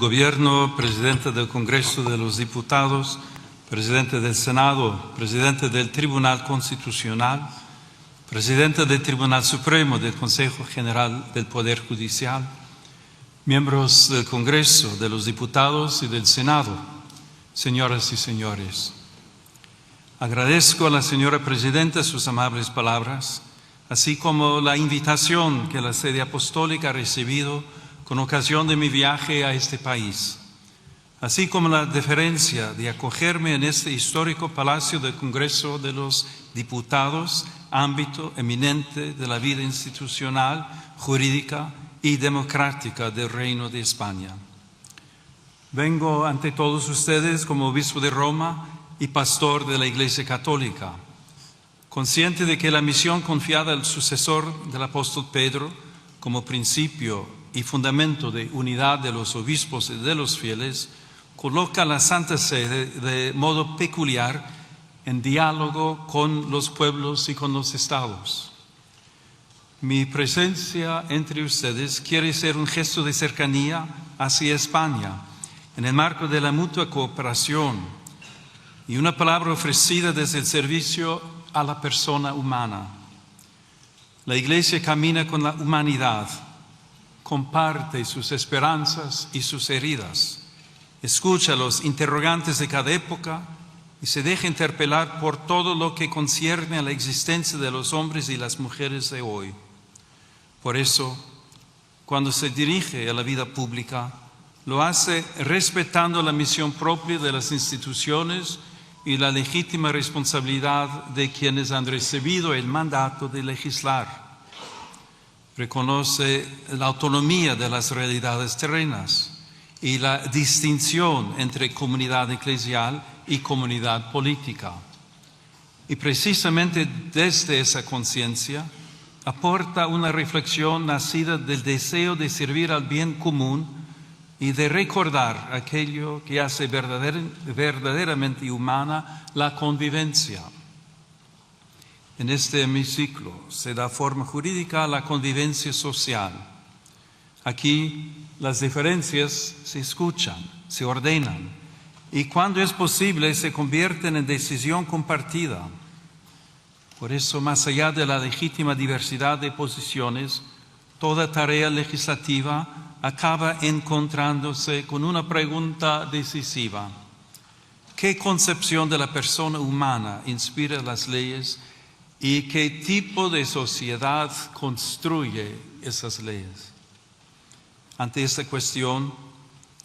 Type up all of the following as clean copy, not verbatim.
Gobierno, Presidente del Congreso de los Diputados, Presidente del Senado, Presidente del Tribunal Constitucional, Presidente del Tribunal Supremo del Consejo General del Poder Judicial, miembros del Congreso, de los Diputados y del Senado, señoras y señores. Agradezco a la señora Presidenta sus amables palabras, así como la invitación que la Sede Apostólica ha recibido con ocasión de mi viaje a este país, así como la deferencia de acogerme en este histórico Palacio del Congreso de los Diputados, ámbito eminente de la vida institucional, jurídica y democrática del Reino de España. Vengo ante todos ustedes como obispo de Roma y pastor de la Iglesia Católica, consciente de que la misión confiada al sucesor del apóstol Pedro como principio y fundamento de unidad de los obispos y de los fieles coloca a la Santa Sede de modo peculiar en diálogo con los pueblos y con los estados. Mi presencia entre ustedes quiere ser un gesto de cercanía hacia España en el marco de la mutua cooperación y una palabra ofrecida desde el servicio a la persona humana. La Iglesia camina con la humanidad, comparte sus esperanzas y sus heridas, escucha los interrogantes de cada época y se deja interpelar por todo lo que concierne a la existencia de los hombres y las mujeres de hoy. Por eso, cuando se dirige a la vida pública, lo hace respetando la misión propia de las instituciones y la legítima responsabilidad de quienes han recibido el mandato de legislar. Reconoce la autonomía de las realidades terrenas y la distinción entre comunidad eclesial y comunidad política. Y precisamente desde esa conciencia aporta una reflexión nacida del deseo de servir al bien común y de recordar aquello que hace verdaderamente humana la convivencia. En este hemiciclo se da forma jurídica a la convivencia social. Aquí las diferencias se escuchan, se ordenan y cuando es posible se convierten en decisión compartida. Por eso, más allá de la legítima diversidad de posiciones, toda tarea legislativa acaba encontrándose con una pregunta decisiva. ¿Qué concepción de la persona humana inspira las leyes y qué tipo de sociedad construye esas leyes? Ante esta cuestión,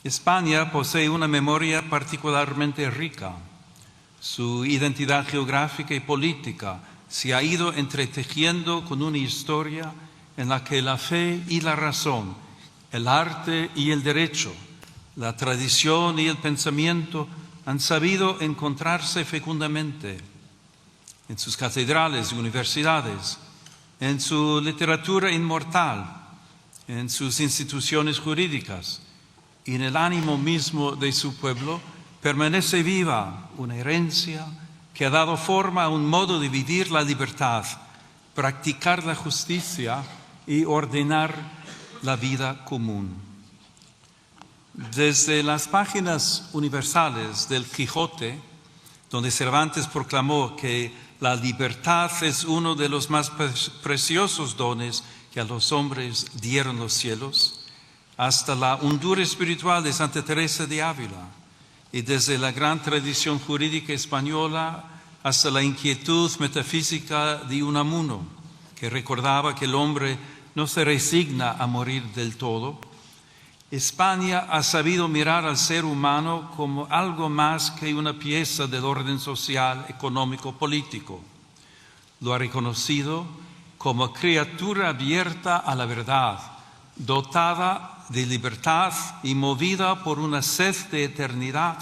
España posee una memoria particularmente rica. Su identidad geográfica y política se ha ido entretejiendo con una historia en la que la fe y la razón, el arte y el derecho, la tradición y el pensamiento han sabido encontrarse fecundamente en sus catedrales y universidades, en su literatura inmortal, en sus instituciones jurídicas y en el ánimo mismo de su pueblo permanece viva una herencia que ha dado forma a un modo de vivir la libertad, practicar la justicia y ordenar la vida común. Desde las páginas universales del Quijote, donde Cervantes proclamó que la libertad es uno de los más preciosos dones que a los hombres dieron los cielos, hasta la hondura espiritual de Santa Teresa de Ávila, y desde la gran tradición jurídica española hasta la inquietud metafísica de Unamuno, que recordaba que el hombre no se resigna a morir del todo, España ha sabido mirar al ser humano como algo más que una pieza del orden social, económico, político. Lo ha reconocido como criatura abierta a la verdad, dotada de libertad y movida por una sed de eternidad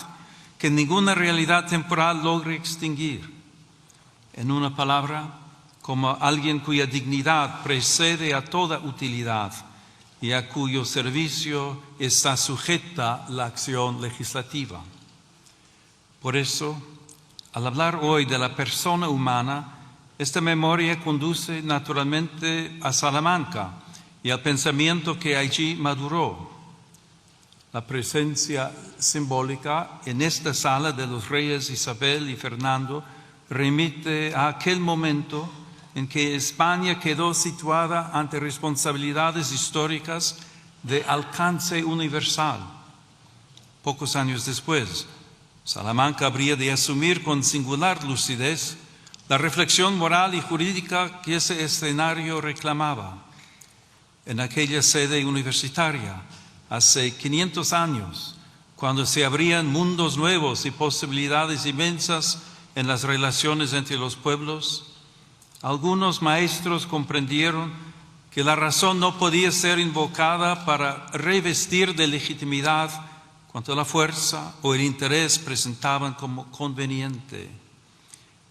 que ninguna realidad temporal logra extinguir. En una palabra, como alguien cuya dignidad precede a toda utilidad y a cuyo servicio está sujeta la acción legislativa. Por eso, al hablar hoy de la persona humana, esta memoria conduce naturalmente a Salamanca y al pensamiento que allí maduró. La presencia simbólica en esta sala de los reyes Isabel y Fernando remite a aquel momento en que España quedó situada ante responsabilidades históricas de alcance universal. Pocos años después, Salamanca habría de asumir con singular lucidez la reflexión moral y jurídica que ese escenario reclamaba. En aquella sede universitaria, hace 500 años, cuando se abrían mundos nuevos y posibilidades inmensas en las relaciones entre los pueblos, algunos maestros comprendieron que la razón no podía ser invocada para revestir de legitimidad cuanto la fuerza o el interés presentaban como conveniente.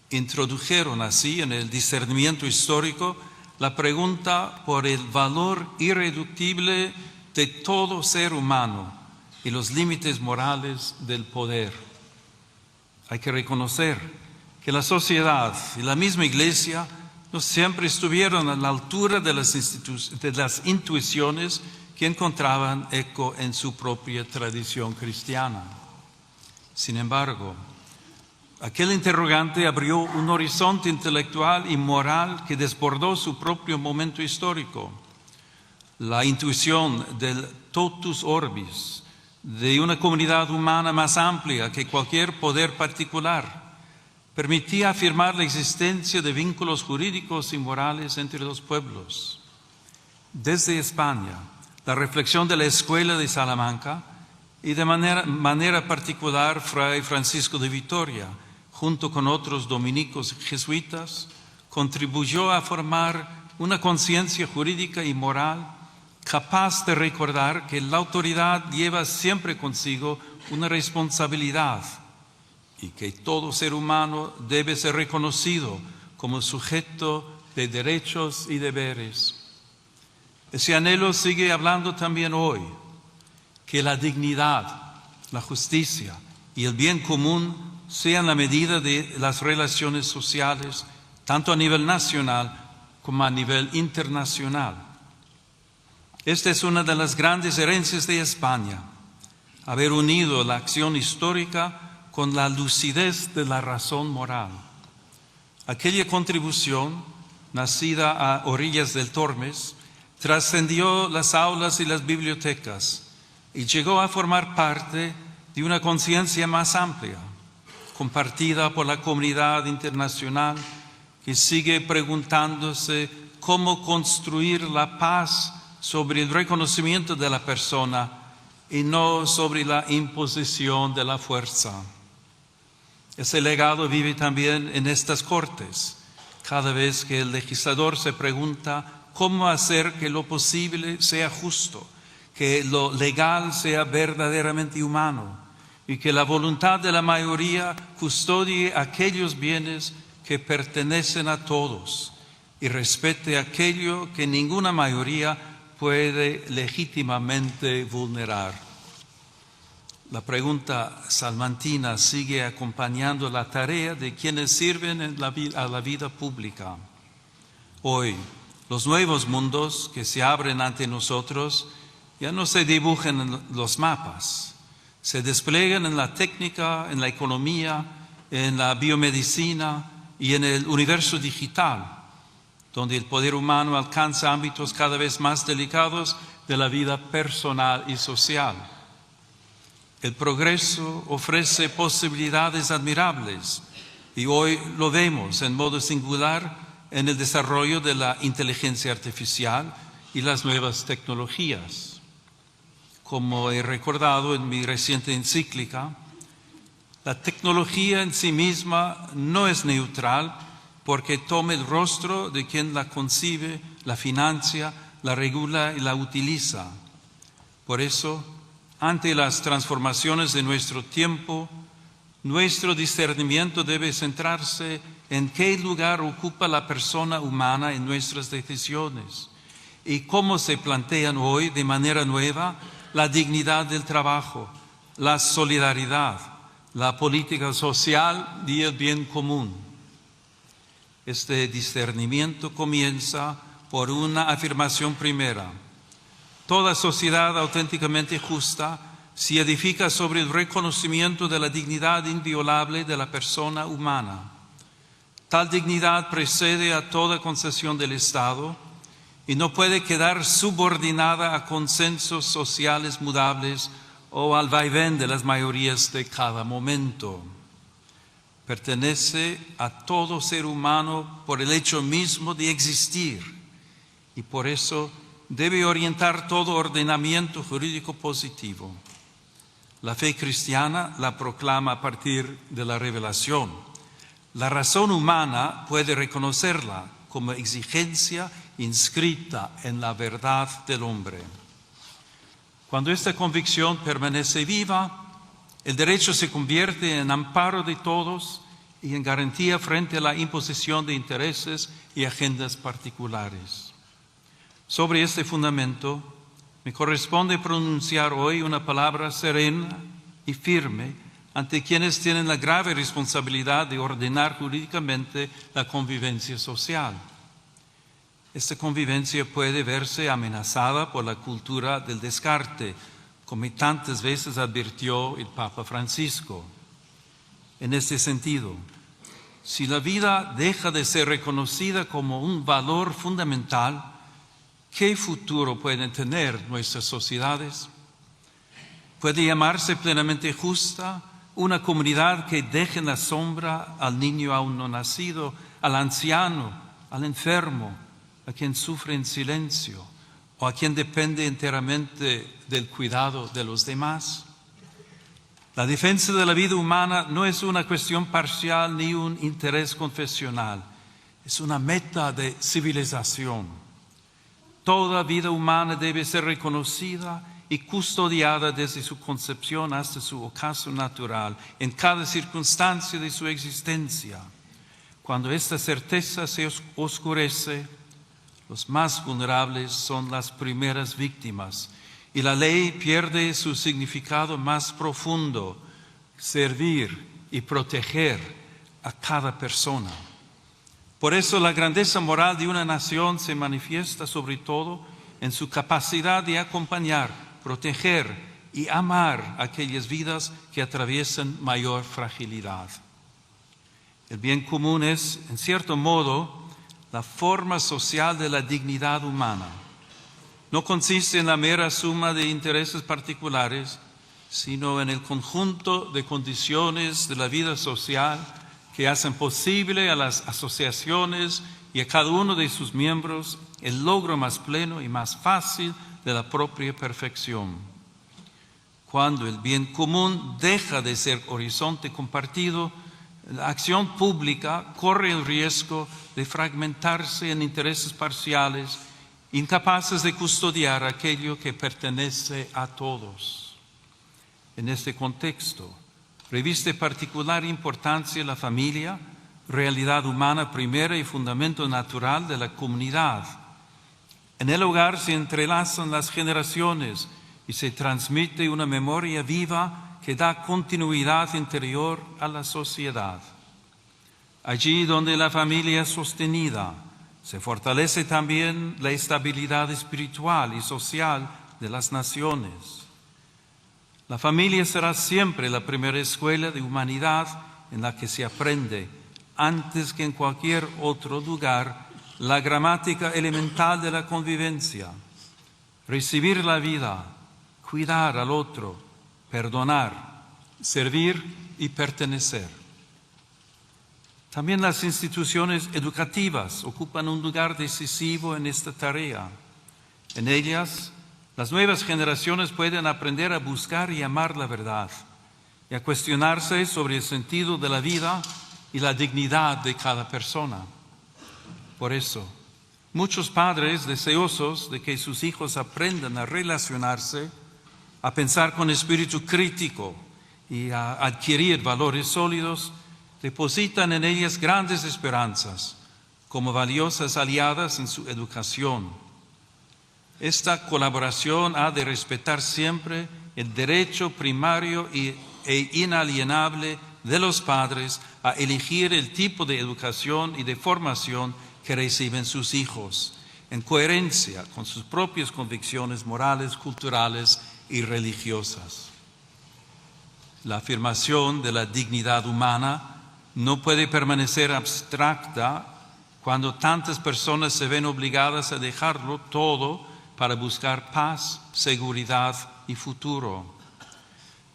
Introdujeron así en el discernimiento histórico la pregunta por el valor irreductible de todo ser humano y los límites morales del poder. Hay que reconocer que la sociedad y la misma Iglesia no siempre estuvieron a la altura de las intuiciones que encontraban eco en su propia tradición cristiana. Sin embargo, aquel interrogante abrió un horizonte intelectual y moral que desbordó su propio momento histórico. La intuición del totus orbis, de una comunidad humana más amplia que cualquier poder particular, permitía afirmar la existencia de vínculos jurídicos y morales entre los pueblos. Desde España, la reflexión de la Escuela de Salamanca y de manera particular Fray Francisco de Vitoria, junto con otros dominicos jesuitas, contribuyó a formar una conciencia jurídica y moral capaz de recordar que la autoridad lleva siempre consigo una responsabilidad y que todo ser humano debe ser reconocido como sujeto de derechos y deberes. Ese anhelo sigue hablando también hoy, que la dignidad, la justicia y el bien común sean la medida de las relaciones sociales, tanto a nivel nacional como a nivel internacional. Esta es una de las grandes herencias de España, haber unido la acción histórica con la lucidez de la razón moral. Aquella contribución, nacida a orillas del Tormes, trascendió las aulas y las bibliotecas y llegó a formar parte de una conciencia más amplia, compartida por la comunidad internacional que sigue preguntándose cómo construir la paz sobre el reconocimiento de la persona y no sobre la imposición de la fuerza. Ese legado vive también en estas Cortes, cada vez que el legislador se pregunta cómo hacer que lo posible sea justo, que lo legal sea verdaderamente humano y que la voluntad de la mayoría custodie aquellos bienes que pertenecen a todos y respete aquello que ninguna mayoría puede legítimamente vulnerar. La pregunta salmantina sigue acompañando la tarea de quienes sirven a la vida pública. Hoy, los nuevos mundos que se abren ante nosotros ya no se dibujan en los mapas, se despliegan en la técnica, en la economía, en la biomedicina y en el universo digital, donde el poder humano alcanza ámbitos cada vez más delicados de la vida personal y social. El progreso ofrece posibilidades admirables y hoy lo vemos en modo singular en el desarrollo de la inteligencia artificial y las nuevas tecnologías. Como he recordado en mi reciente encíclica, la tecnología en sí misma no es neutral porque toma el rostro de quien la concibe, la financia, la regula y la utiliza. Por eso, ante las transformaciones de nuestro tiempo, nuestro discernimiento debe centrarse en qué lugar ocupa la persona humana en nuestras decisiones y cómo se plantean hoy de manera nueva la dignidad del trabajo, la solidaridad, la política social y el bien común. Este discernimiento comienza por una afirmación primera. Toda sociedad auténticamente justa se edifica sobre el reconocimiento de la dignidad inviolable de la persona humana. Tal dignidad precede a toda concesión del Estado y no puede quedar subordinada a consensos sociales mudables o al vaivén de las mayorías de cada momento. Pertenece a todo ser humano por el hecho mismo de existir y por eso debe orientar todo ordenamiento jurídico positivo. La fe cristiana la proclama a partir de la revelación. La razón humana puede reconocerla como exigencia inscrita en la verdad del hombre. Cuando esta convicción permanece viva, el derecho se convierte en amparo de todos y en garantía frente a la imposición de intereses y agendas particulares. Sobre este fundamento, me corresponde pronunciar hoy una palabra serena y firme ante quienes tienen la grave responsabilidad de ordenar jurídicamente la convivencia social. Esta convivencia puede verse amenazada por la cultura del descarte, como tantas veces advirtió el Papa Francisco. En este sentido, si la vida deja de ser reconocida como un valor fundamental, ¿qué futuro pueden tener nuestras sociedades? ¿Puede llamarse plenamente justa una comunidad que deje en la sombra al niño aún no nacido, al anciano, al enfermo, a quien sufre en silencio o a quien depende enteramente del cuidado de los demás? La defensa de la vida humana no es una cuestión parcial ni un interés confesional, es una meta de civilización. Toda vida humana debe ser reconocida y custodiada desde su concepción hasta su ocaso natural, en cada circunstancia de su existencia. Cuando esta certeza se oscurece, los más vulnerables son las primeras víctimas y la ley pierde su significado más profundo, servir y proteger a cada persona. Por eso la grandeza moral de una nación se manifiesta sobre todo en su capacidad de acompañar, proteger y amar aquellas vidas que atraviesan mayor fragilidad. El bien común es, en cierto modo, la forma social de la dignidad humana. No consiste en la mera suma de intereses particulares, sino en el conjunto de condiciones de la vida social que hacen posible a las asociaciones y a cada uno de sus miembros el logro más pleno y más fácil de la propia perfección. Cuando el bien común deja de ser horizonte compartido, la acción pública corre el riesgo de fragmentarse en intereses parciales, incapaces de custodiar aquello que pertenece a todos. En este contexto, reviste particular importancia la familia, realidad humana primera y fundamento natural de la comunidad. En el hogar se entrelazan las generaciones y se transmite una memoria viva que da continuidad interior a la sociedad. Allí donde la familia es sostenida, se fortalece también la estabilidad espiritual y social de las naciones. La familia será siempre la primera escuela de humanidad en la que se aprende, antes que en cualquier otro lugar, la gramática elemental de la convivencia. Recibir la vida, cuidar al otro, perdonar, servir y pertenecer. También las instituciones educativas ocupan un lugar decisivo en esta tarea. En ellas, las nuevas generaciones pueden aprender a buscar y amar la verdad y a cuestionarse sobre el sentido de la vida y la dignidad de cada persona. Por eso, muchos padres deseosos de que sus hijos aprendan a relacionarse, a pensar con espíritu crítico y a adquirir valores sólidos, depositan en ellas grandes esperanzas como valiosas aliadas en su educación. Esta colaboración ha de respetar siempre el derecho primario e inalienable de los padres a elegir el tipo de educación y de formación que reciben sus hijos, en coherencia con sus propias convicciones morales, culturales y religiosas. La afirmación de la dignidad humana no puede permanecer abstracta cuando tantas personas se ven obligadas a dejarlo todo para buscar paz, seguridad y futuro.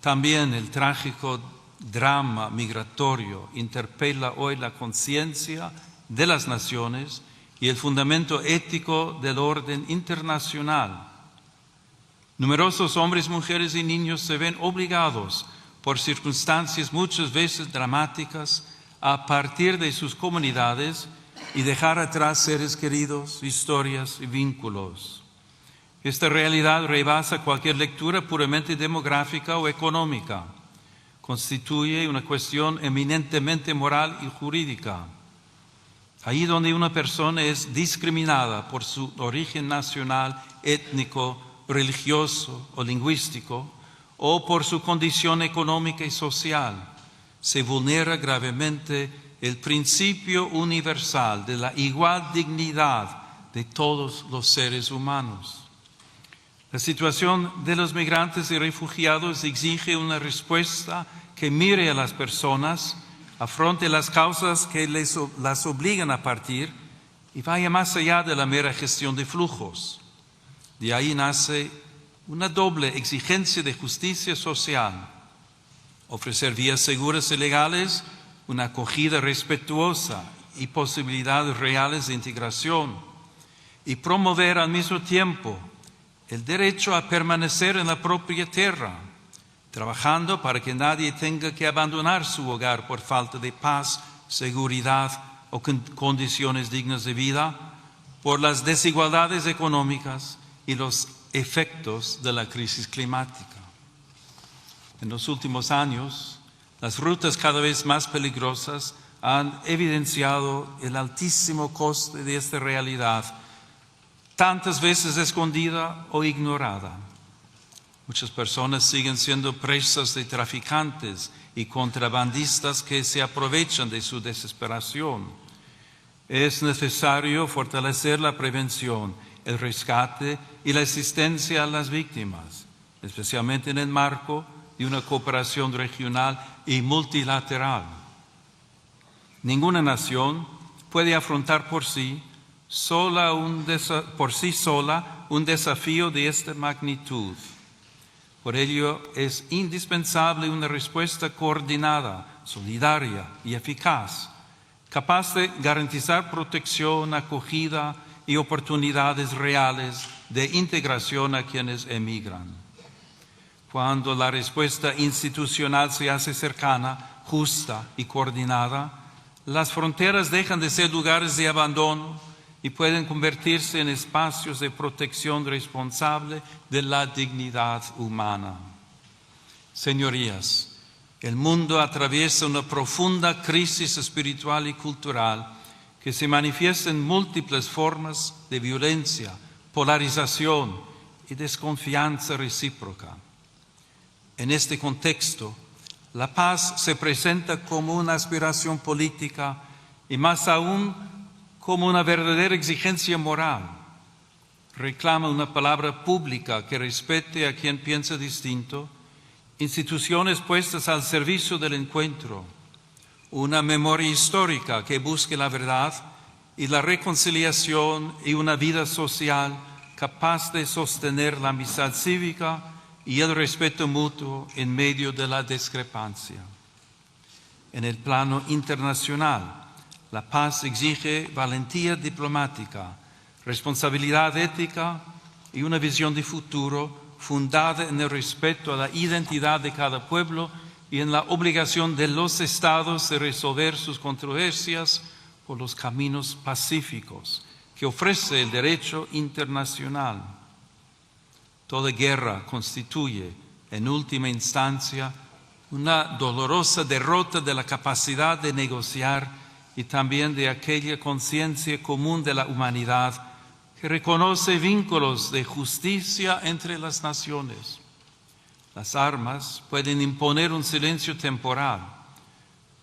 También el trágico drama migratorio interpela hoy la conciencia de las naciones y el fundamento ético del orden internacional. Numerosos hombres, mujeres y niños se ven obligados por circunstancias muchas veces dramáticas a partir de sus comunidades y dejar atrás seres queridos, historias y vínculos. Esta realidad rebasa cualquier lectura puramente demográfica o económica. Constituye una cuestión eminentemente moral y jurídica. Ahí donde una persona es discriminada por su origen nacional, étnico, religioso o lingüístico, o por su condición económica y social, se vulnera gravemente el principio universal de la igual dignidad de todos los seres humanos. La situación de los migrantes y refugiados exige una respuesta que mire a las personas, afronte las causas que las obligan a partir y vaya más allá de la mera gestión de flujos. De ahí nace una doble exigencia de justicia social: ofrecer vías seguras y legales, una acogida respetuosa y posibilidades reales de integración, y promover al mismo tiempo el derecho a permanecer en la propia tierra, trabajando para que nadie tenga que abandonar su hogar por falta de paz, seguridad o condiciones dignas de vida, por las desigualdades económicas y los efectos de la crisis climática. En los últimos años, las rutas cada vez más peligrosas han evidenciado el altísimo coste de esta realidad, tantas veces escondida o ignorada. Muchas personas siguen siendo presas de traficantes y contrabandistas que se aprovechan de su desesperación. Es necesario fortalecer la prevención, el rescate y la asistencia a las víctimas, especialmente en el marco de una cooperación regional y multilateral. Ninguna nación puede afrontar por sí sola un desafío de esta magnitud. Por ello es indispensable una respuesta coordinada, solidaria y eficaz, capaz de garantizar protección, acogida y oportunidades reales de integración a quienes emigran. Cuando la respuesta institucional se hace cercana, justa y coordinada, las fronteras dejan de ser lugares de abandono y pueden convertirse en espacios de protección responsable de la dignidad humana. Señorías, el mundo atraviesa una profunda crisis espiritual y cultural que se manifiesta en múltiples formas de violencia, polarización y desconfianza recíproca. En este contexto, la paz se presenta como una aspiración política y más aún como una verdadera exigencia moral. Reclama una palabra pública que respete a quien piensa distinto, instituciones puestas al servicio del encuentro, una memoria histórica que busque la verdad y la reconciliación y una vida social capaz de sostener la amistad cívica y el respeto mutuo en medio de la discrepancia. En el plano internacional, la paz exige valentía diplomática, responsabilidad ética y una visión de futuro fundada en el respeto a la identidad de cada pueblo y en la obligación de los estados de resolver sus controversias por los caminos pacíficos que ofrece el derecho internacional. Toda guerra constituye, en última instancia, una dolorosa derrota de la capacidad de negociar y también de aquella conciencia común de la humanidad que reconoce vínculos de justicia entre las naciones. Las armas pueden imponer un silencio temporal,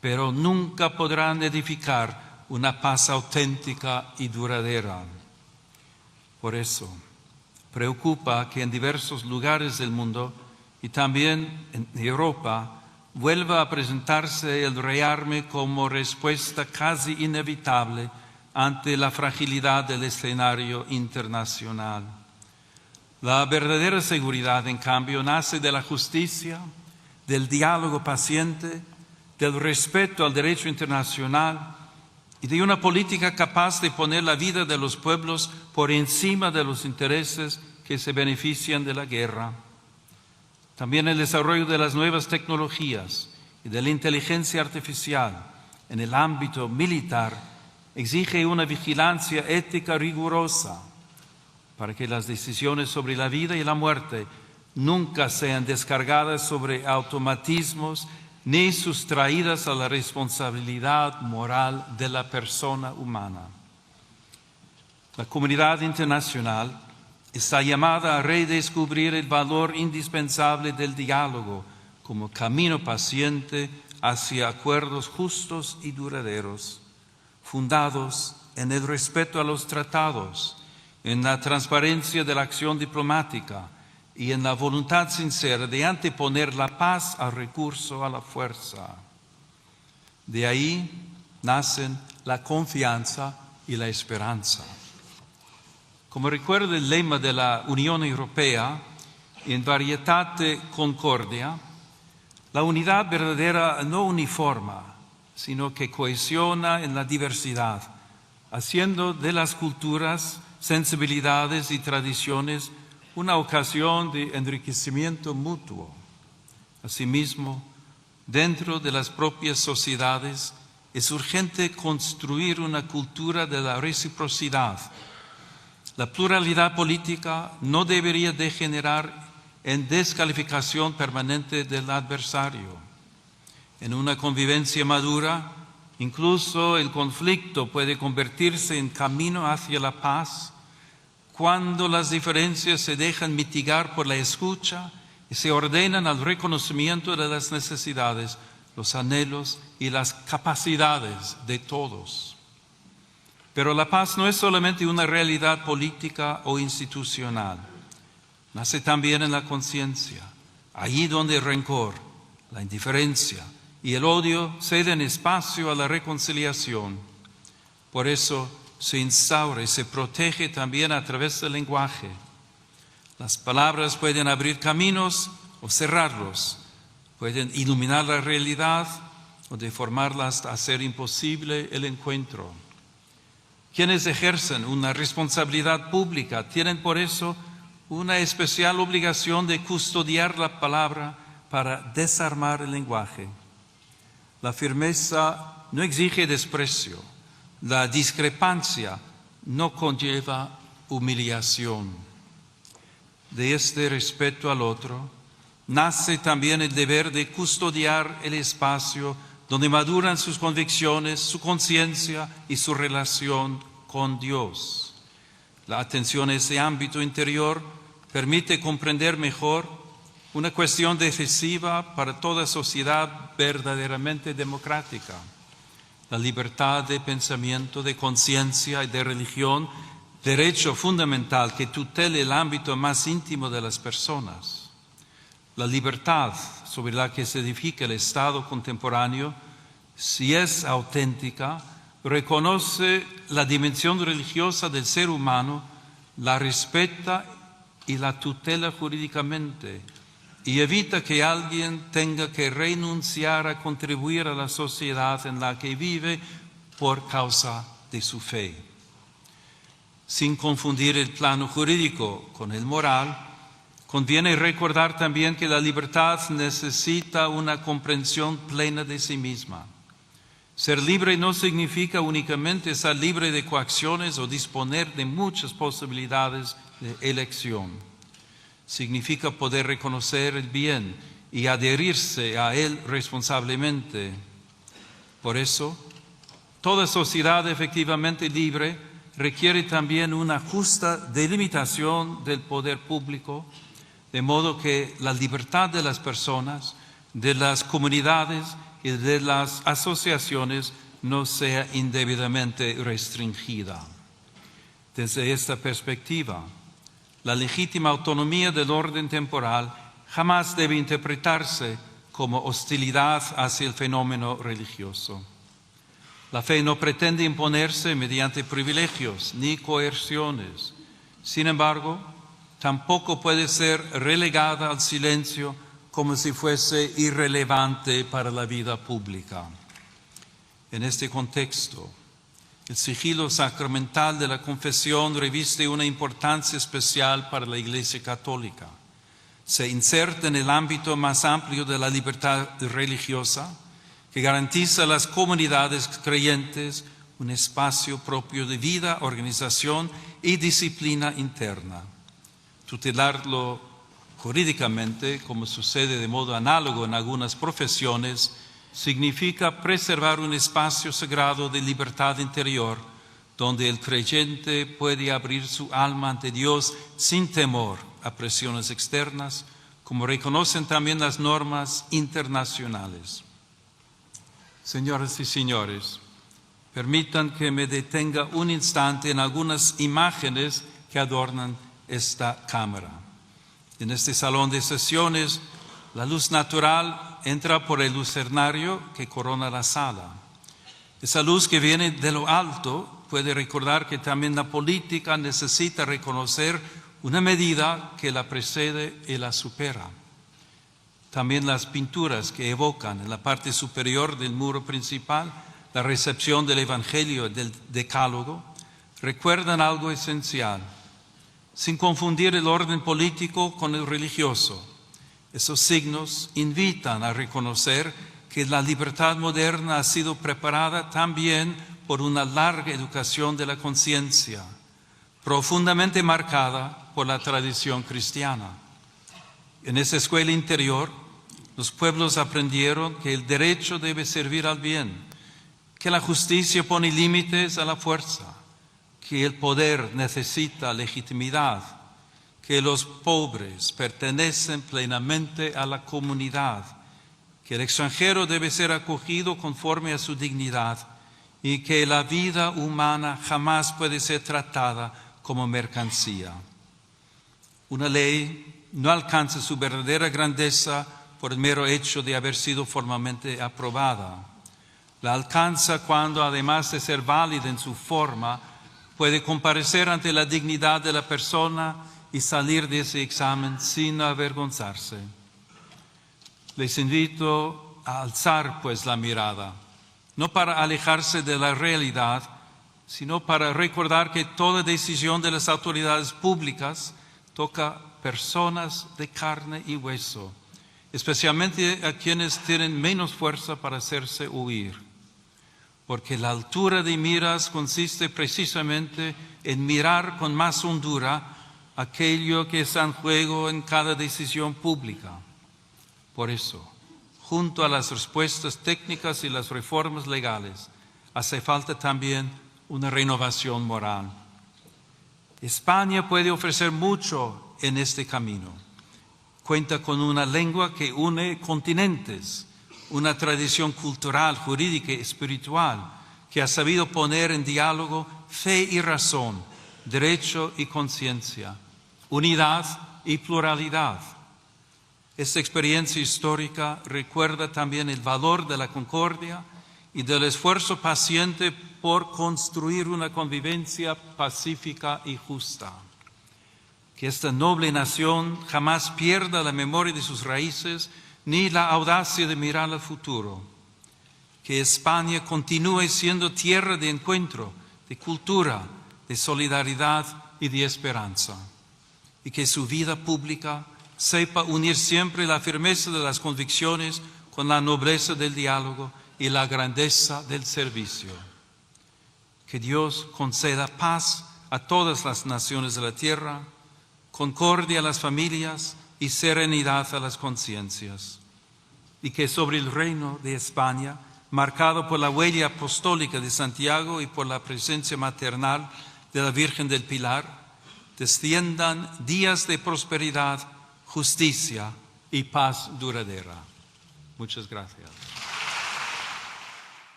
pero nunca podrán edificar una paz auténtica y duradera. Por eso, preocupa que en diversos lugares del mundo y también en Europa vuelva a presentarse el rearme como respuesta casi inevitable ante la fragilidad del escenario internacional. La verdadera seguridad, en cambio, nace de la justicia, del diálogo paciente, del respeto al derecho internacional y de una política capaz de poner la vida de los pueblos por encima de los intereses que se benefician de la guerra. También el desarrollo de las nuevas tecnologías y de la inteligencia artificial en el ámbito militar exige una vigilancia ética rigurosa para que las decisiones sobre la vida y la muerte nunca sean descargadas sobre automatismos ni sustraídas a la responsabilidad moral de la persona humana. La comunidad internacional está llamada a redescubrir el valor indispensable del diálogo como camino paciente hacia acuerdos justos y duraderos, fundados en el respeto a los tratados, en la transparencia de la acción diplomática y en la voluntad sincera de anteponer la paz al recurso a la fuerza. De ahí nacen la confianza y la esperanza. Como recuerda el lema de la Unión Europea, in varietate concordia, la unidad verdadera no uniforma, sino que cohesiona en la diversidad, haciendo de las culturas, sensibilidades y tradiciones una ocasión de enriquecimiento mutuo. Asimismo, dentro de las propias sociedades es urgente construir una cultura de la reciprocidad. La pluralidad política no debería degenerar en descalificación permanente del adversario. En una convivencia madura, incluso el conflicto puede convertirse en camino hacia la paz cuando las diferencias se dejan mitigar por la escucha y se ordenan al reconocimiento de las necesidades, los anhelos y las capacidades de todos. Pero la paz no es solamente una realidad política o institucional. Nace también en la conciencia, allí donde el rencor, la indiferencia y el odio ceden espacio a la reconciliación. Por eso se instaura y se protege también a través del lenguaje. Las palabras pueden abrir caminos o cerrarlos, pueden iluminar la realidad o deformarla hasta hacer imposible el encuentro. Quienes ejercen una responsabilidad pública tienen por eso una especial obligación de custodiar la palabra para desarmar el lenguaje. La firmeza no exige desprecio. La discrepancia no conlleva humillación. De este respeto al otro nace también el deber de custodiar el espacio donde maduran sus convicciones, su conciencia y su relación con Dios. La atención a ese ámbito interior permite comprender mejor una cuestión decisiva para toda sociedad verdaderamente democrática: la libertad de pensamiento, de conciencia y de religión, derecho fundamental que tutele el ámbito más íntimo de las personas. La libertad sobre la que se edifica el Estado contemporáneo, si es auténtica, reconoce la dimensión religiosa del ser humano, la respeta y la tutela jurídicamente, y evita que alguien tenga que renunciar a contribuir a la sociedad en la que vive por causa de su fe. Sin confundir el plano jurídico con el moral, conviene recordar también que la libertad necesita una comprensión plena de sí misma. Ser libre no significa únicamente estar libre de coacciones o disponer de muchas posibilidades de elección. Significa poder reconocer el bien y adherirse a él responsablemente. Por eso, toda sociedad efectivamente libre requiere también una justa delimitación del poder público, de modo que la libertad de las personas, de las comunidades y de las asociaciones no sea indebidamente restringida. Desde esta perspectiva, la legítima autonomía del orden temporal jamás debe interpretarse como hostilidad hacia el fenómeno religioso. La fe no pretende imponerse mediante privilegios ni coerciones. Sin embargo, tampoco puede ser relegada al silencio como si fuese irrelevante para la vida pública. En este contexto, el sigilo sacramental de la confesión reviste una importancia especial para la Iglesia Católica. Se inserta en el ámbito más amplio de la libertad religiosa, que garantiza a las comunidades creyentes un espacio propio de vida, organización y disciplina interna. Tutelarlo jurídicamente, como sucede de modo análogo en algunas profesiones, significa preservar un espacio sagrado de libertad interior, donde el creyente puede abrir su alma ante Dios sin temor a presiones externas, como reconocen también las normas internacionales. Señoras y señores, permitan que me detenga un instante en algunas imágenes que adornan esta cámara. En este salón de sesiones, la luz natural entra por el lucernario que corona la sala. Esa luz que viene de lo alto puede recordar que también la política necesita reconocer una medida que la precede y la supera. También las pinturas que evocan en la parte superior del muro principal la recepción del Evangelio y del Decálogo recuerdan algo esencial, sin confundir el orden político con el religioso. Esos signos invitan a reconocer que la libertad moderna ha sido preparada también por una larga educación de la conciencia, profundamente marcada por la tradición cristiana. En esa escuela interior, los pueblos aprendieron que el derecho debe servir al bien, que la justicia pone límites a la fuerza, que el poder necesita legitimidad, que los pobres pertenecen plenamente a la comunidad, que el extranjero debe ser acogido conforme a su dignidad y que la vida humana jamás puede ser tratada como mercancía. Una ley no alcanza su verdadera grandeza por el mero hecho de haber sido formalmente aprobada. La alcanza cuando, además de ser válida en su forma, puede comparecer ante la dignidad de la persona y salir de ese examen sin avergonzarse. Les invito a alzar pues la mirada, no para alejarse de la realidad, sino para recordar que toda decisión de las autoridades públicas toca personas de carne y hueso, especialmente a quienes tienen menos fuerza para hacerse oír. Porque la altura de miras consiste precisamente en mirar con más hondura aquello que está en juego en cada decisión pública. Por eso, junto a las respuestas técnicas y las reformas legales, hace falta también una renovación moral. España puede ofrecer mucho en este camino. Cuenta con una lengua que une continentes, una tradición cultural, jurídica y espiritual que ha sabido poner en diálogo fe y razón, derecho y conciencia, unidad y pluralidad. Esta experiencia histórica recuerda también el valor de la concordia y del esfuerzo paciente por construir una convivencia pacífica y justa. Que esta noble nación jamás pierda la memoria de sus raíces ni la audacia de mirar al futuro. Que España continúe siendo tierra de encuentro, de cultura, de solidaridad y de esperanza. Y que su vida pública sepa unir siempre la firmeza de las convicciones con la nobleza del diálogo y la grandeza del servicio. Que Dios conceda paz a todas las naciones de la tierra, concordia a las familias y serenidad a las conciencias. Y que sobre el reino de España, marcado por la huella apostólica de Santiago y por la presencia maternal de la Virgen del Pilar, desciendan días de prosperidad, justicia y paz duradera. Muchas gracias.